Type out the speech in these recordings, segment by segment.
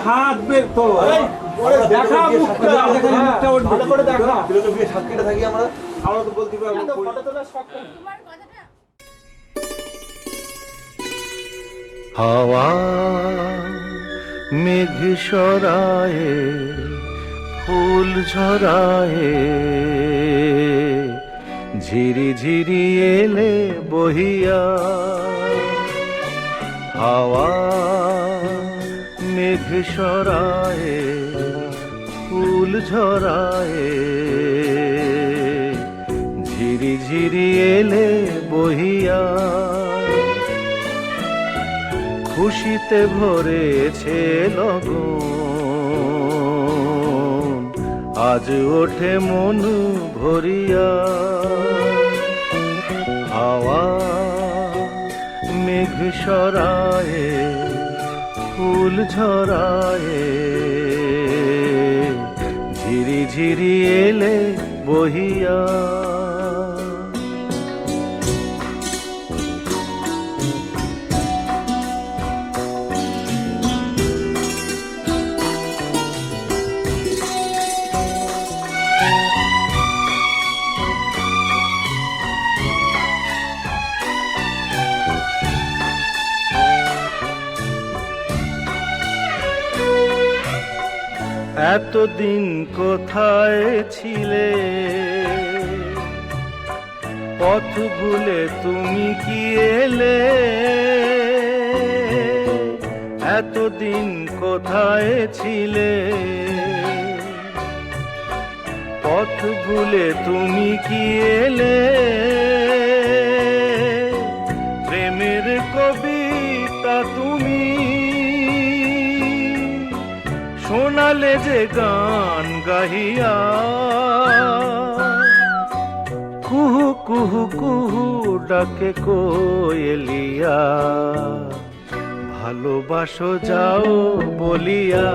হাত বের তো দেখা ভালো করে দেখা সাক্ষীটা থাকি আমরা তো বলতে পারবো হাওয়া মেঘ সরায়ে ফুল ঝরায়ে ঝিরি ঝিরি এলে বহিয়া হাওয়া মেঘ সরায়ে ফুল ঝরায়ে ঝিরি ঝিরি এলে বহিয়া খুশিতে ভরেছে লগন আজ ওঠে মন ভরিয়া হাওয়া মেঘ সরায়ে ফুল ঝরায়ে ঝিরি ঝিরি এলে বহিয়া এতদিন কোথায় ছিলে পথ ভুলে তুমি কি এলে এতদিন কোথায় ছিলে পথ ভুলে তুমি কি এলে প্রেমের কবিতা তুমি শোনালে যে গান গাহিয়া কুহু কুহু কুহু ডাকে কোয়েলিয়া ভালোবাসো যাও বলিয়া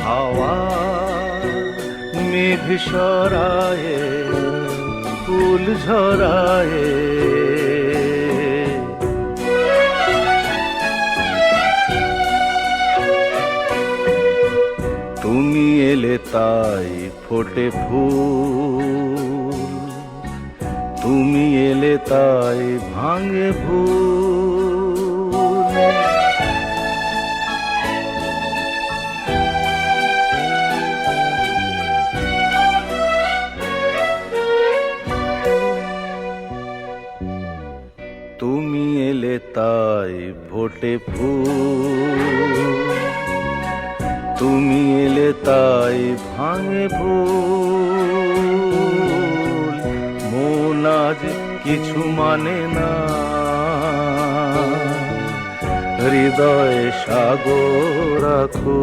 হাওয়া মেঘ সরায়ে ফুল ঝরায়ে তুমি এলে তাই ফোটে ফুল তুমি এলে তাই ভাঙে ভুল তুমি এলে তাই ফোটে ফুল তুমি এলে তাই ভাঙে ভুল মন আজ কিছু মানে না হৃদয়ে সাগর রাখো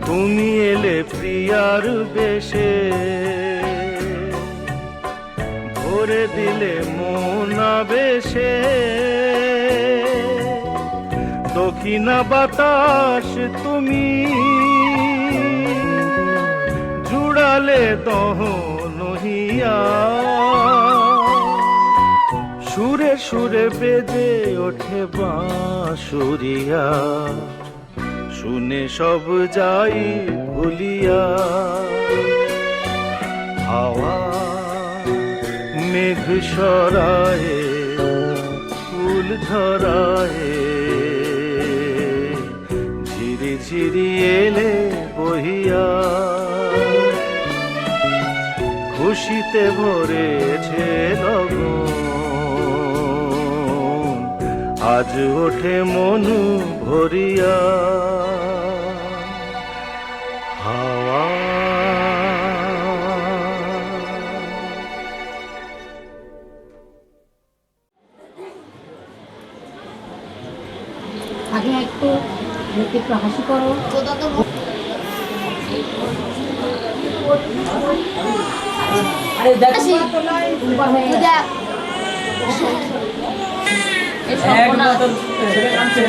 তুমি এলে প্রিয়ার বেশে ভরে দিলে মন আবেশে দক্ষিণা বাতাস তুমি জুড়ালে দহন হিয়া সুরে সুরে বেজে ওঠে বাঁশুরিয়া শুনে সব যাই ভুলিয়া হাওয়া মেঘ সরায়ে ফুল ঝরায়ে ঝিরি ঝিরি এলে বহিয়া খুশিতে ভরেছে লগন আজ ওঠে মন ভরিয়া হাওয়া আগে একটু একটু হাসি করো। আরে দেখ উপর হয়ে গেছে। এই সবকটা ছেলে কাঁদছে।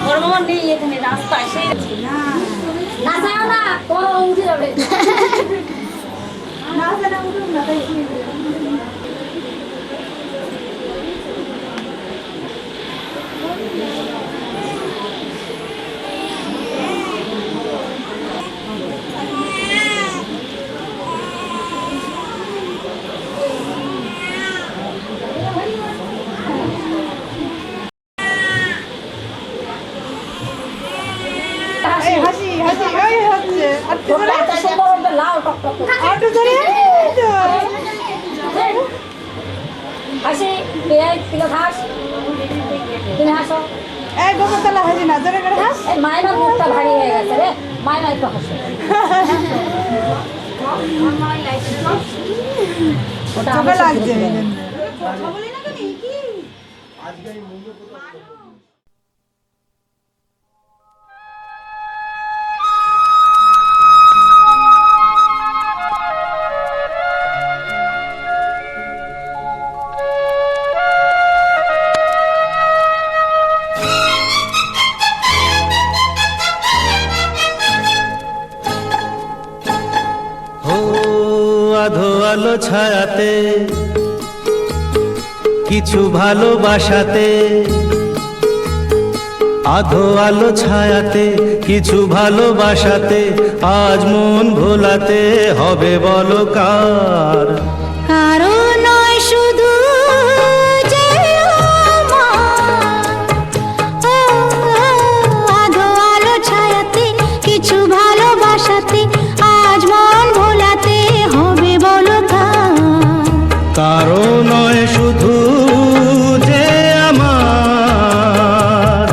ওর মামা নেই এখানে রাস্তায় সেই না যাও না তোর উঠে যাবে না না উঠুন না তাই হাসি হাসি ওই হচ্ছে তোরটা সুন্দর হবে লাল টক টক আটু ধরে হাসি পেয়ে কিলো ঘাস তুমি হাসো এই গোবরতলা হাসি না ধরে করে হাস এই মায়ের মুখটা ভারী হয়ে গেছে রে মায়ের একটু হাসো ওটা ভালো লাগছে ও আধো আলো ছায়াতে কিছু ভালোবাসাতে, আধো আলো ছায়াতে কিছু ভালোবাসাতে, আজ মন ভোলাতে হবে বলো কার? কারো নয় শুধু যে আমার, আধো আলো ছায়াতে কিছু ভালোবাসাতে, আজ মন ভোলাতে হবে বলো কার? কারো নয় শুধু যে আমার।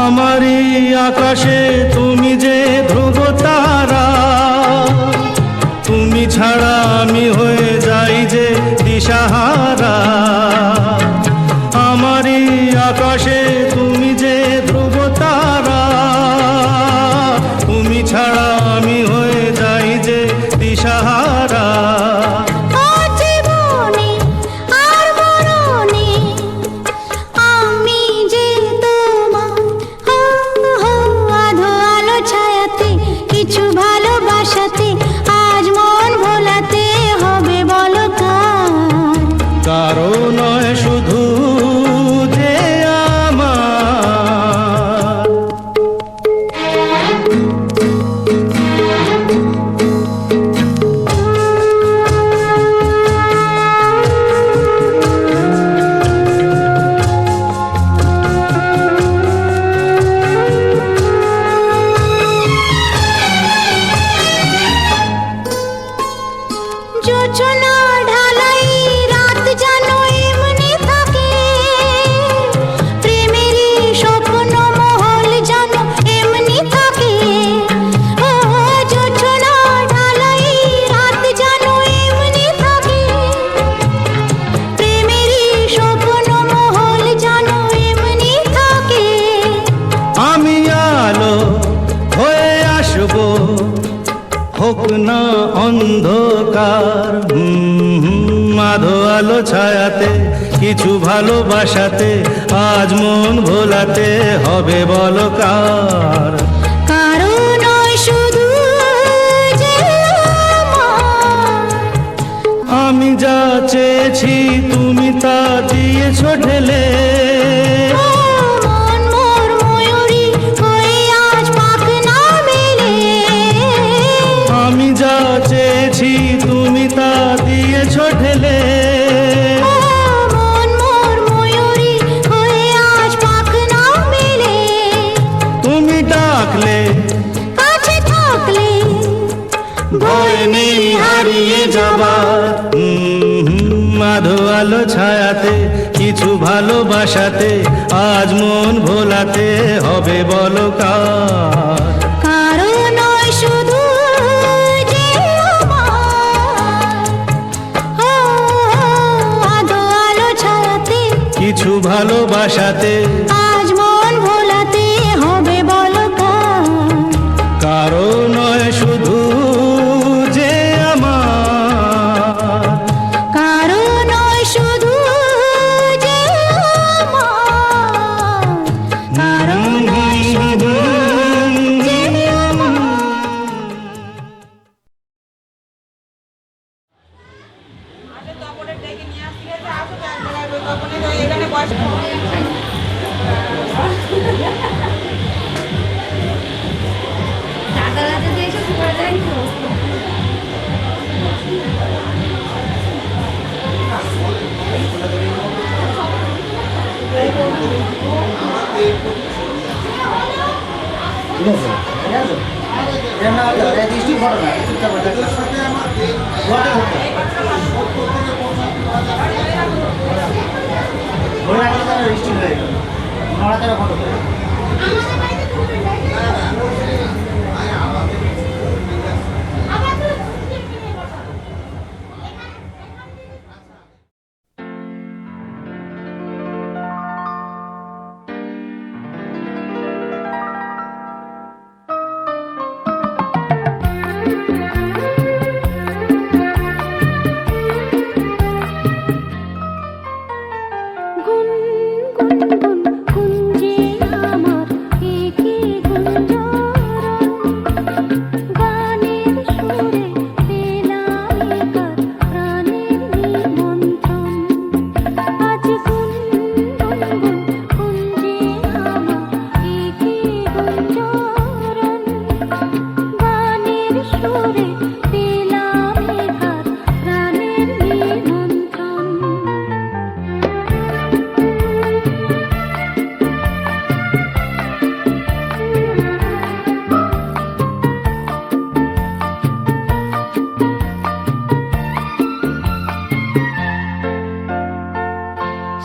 আমারই আকাশে তুমি যে ধ্রুব তারা, তুমি ছাড়া আমি হয়ে যাই যে দিশাহারা। আমারই আকাশে তুমি যে ধ্রুব তারা, তুমি ছাড়া আমি হয়ে যাই যে দিশাহারা। ও জীবনে আর মরণে আমি যে তোমার, আধো আলো ছায়াতে কিছু ভালোবাসাতে, আজ মন ভোলাতে হবে বলো কার? কারো নয় শুধু যে আমার। যোচনা ঢালাই রাত যেন এমনি থাকে, প্রেমেরই স্বপ্ন মহল যেন এমনি থাকে। ও যোচনা ঢালাই রাত যেন এমনি থাকে, প্রেমেরই স্বপ্ন মহল যেন এমনি থাকে। আমি আলো হয়ে আসবো, হোক না অন্ধকার। আধো আলো ছায়াতে কিছু ভালোবাসাতে, আজ মন ভোলাতে হবে বলো কার? কারো নয় শুধু যে আমার, আমি যা চেয়েছি তুমি তা দিয়েছ ঢেলে। মন মোর ময়ূরী হয়ে আজ পাখ না মেলে। আমি যা চেয়েছি তুমি তা দিয়েছ ঢেলে। মন মোর ময়ূরী হয়ে আজ পাখ না মেলে। তুমি ডাকলে কাছে থাকলে ভয় নেই হারিয়ে যাবার আধো আলো ছায়াতে কিছু ভালোবাসাতে আজ মন ভোলাতে হবে বলো কার কারো নয় শুধু যে আমার, ও, আধো আলো ছায়াতে কিছু ভালোবাসাতে আজ মন ভোলাতে হবে বলো কার। কারো নয় শুধু যে আমার কারো নয় শুধু যে আমার, কারো নয় শুধু যে আমার। দাদারা যদি এসে ঘুরে যায় তো গুন গুন গুন কুঞ্জে আমার একে গুঞ্জরণ, গানের সুরে পেলাম একার প্রাণের নিমন্ত্রণ। আজ গুন গুন গুন কুঞ্জে আমার একে গুঞ্জরণ, গানের সুরে পেলাম একার প্রাণের নিমন্ত্রণ।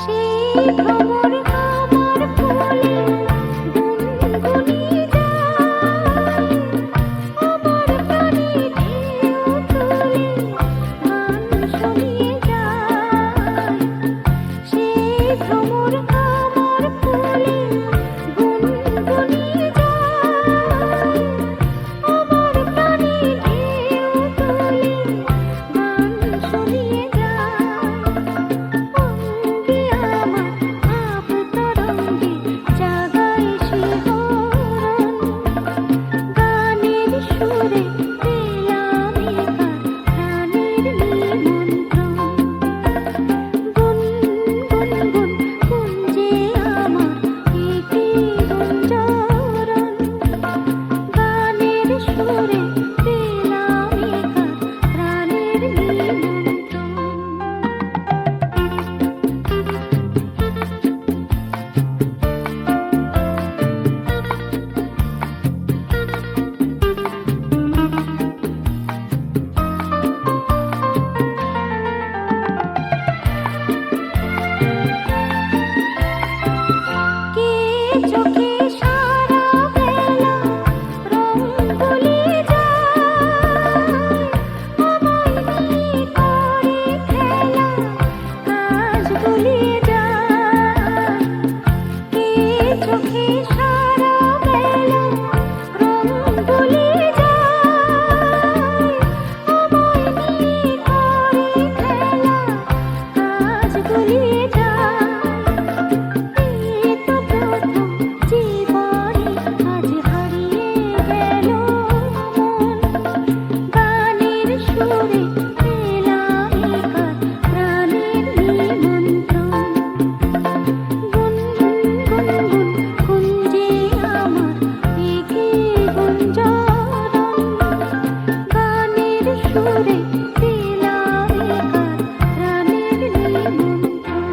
সেই ভ্রমর আমার ফুলে গুনগুনি যায়, আমার প্রাণে ঢেউ তুলে গান শুনিয়ে যায়। সেই ভ্রমর আমার ফুলে গুনগুনি যায়, আমার প্রাণে ঢেউ তুলে গান শুনিয়ে যায়। অঙ্গে আমার ভাব তরঙ্গে জাগায় শিহরণ, গানের সুরে পেলাম একার প্রাণের নিমন্ত্রণ। গুন গুন গুন কুঞ্জে আমার একে গুঞ্জরণ, গানের সুরে পেলাম একার প্রাণের কে চোখে সারা বেলা রং ভুলে যায়, আমায় নিয়ে করে খেলা কাজ ভুলে যায়। কে চোখে সারা বেলা রং ভুলে যায়, আমায় নিয়ে করে খেলা কাজ ভুলে যায়। এই তো প্রথম জীবনে আজ হারিয়ে গেল মন, গানের সুরে পেলাম একার প্রাণের নিমন্ত্রণ। গুন গুন গুন কুঞ্জে আমার একে গুঞ্জরণ, গানের সুরে পেলাম একার প্রাণের নিমন্ত্রণ।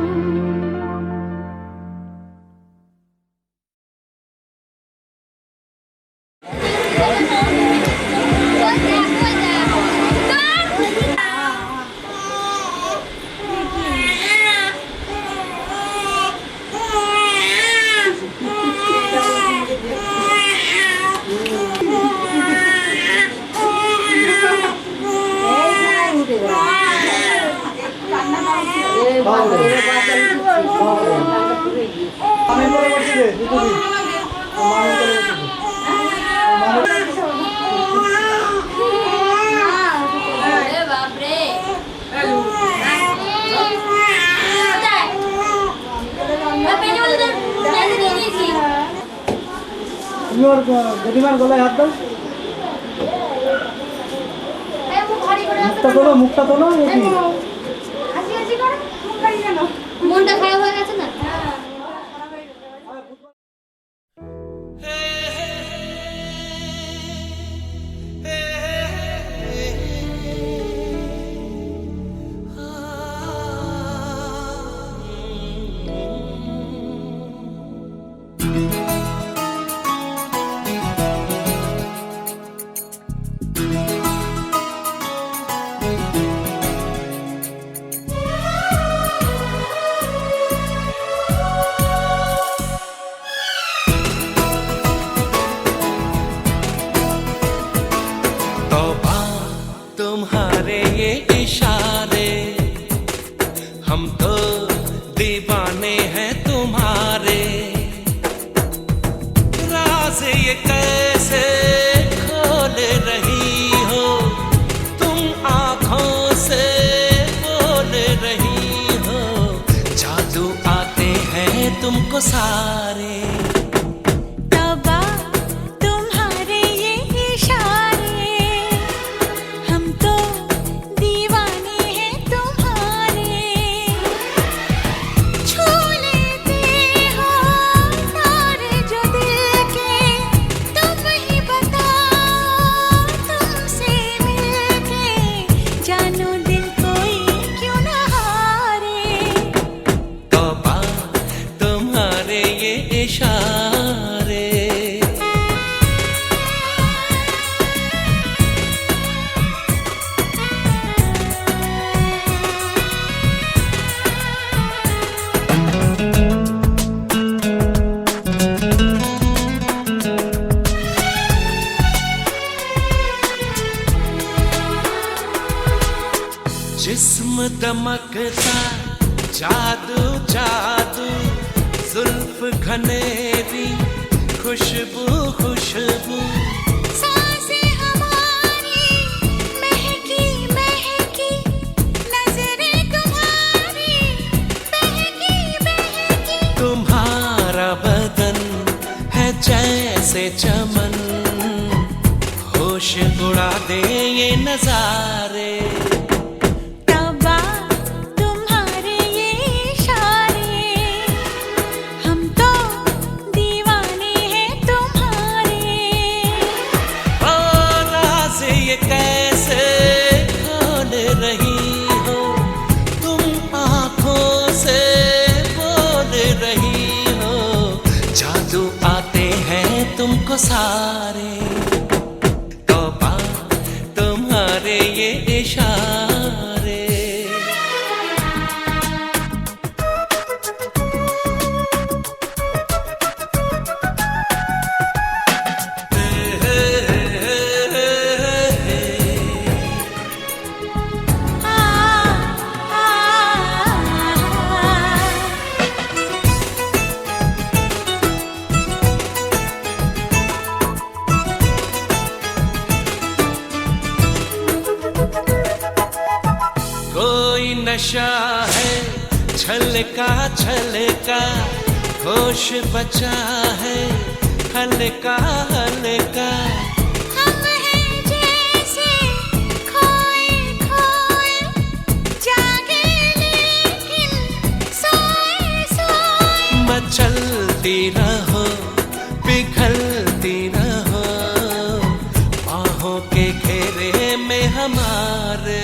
Go! আমি বলে বলছি রে দুটো তুমি ওর গদিমার গলায় হাত দাও, মুখটা তোলো মনটা খারাপ হয়ে গেছে না? तुम्हारे ये इशारे, हम तो दीवाने हैं तुम्हारे। राज ये कैसे खोल रही हो तुम, आँखों से बोल रही हो। जादू आते हैं तुमको सारे। जिस्म दमकता जादू जादू, जुल्फ घनेरी खुशबू खुशबू। सांसें हमारी महकी महकी, नजरें तुम्हारी बहकी बहकी। तुम्हारा बदन है जैसे चमन, होश उड़ा दे ये नजारे। कैसे खोल रही हो तुम, आँखों से बोल रही हो। जादू आते हैं तुमको सारे। तौबा तुम्हारे ये इशारे। कोई नशा है छलका छलका, होश बचा है हल्का हल्का। हम हैं जैसे खोए खोए, जागे लेकिन सोए सोए। मचलती रहो पिघलती रहो, बाहों के घेरे में हमारे।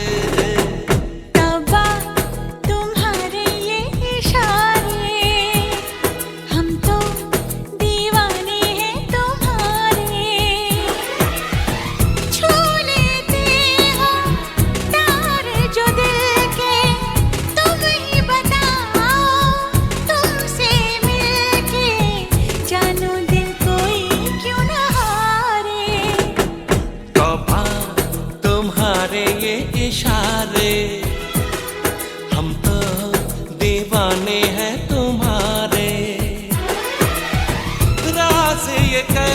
तुम्हारे ये इशारे, हम तो ये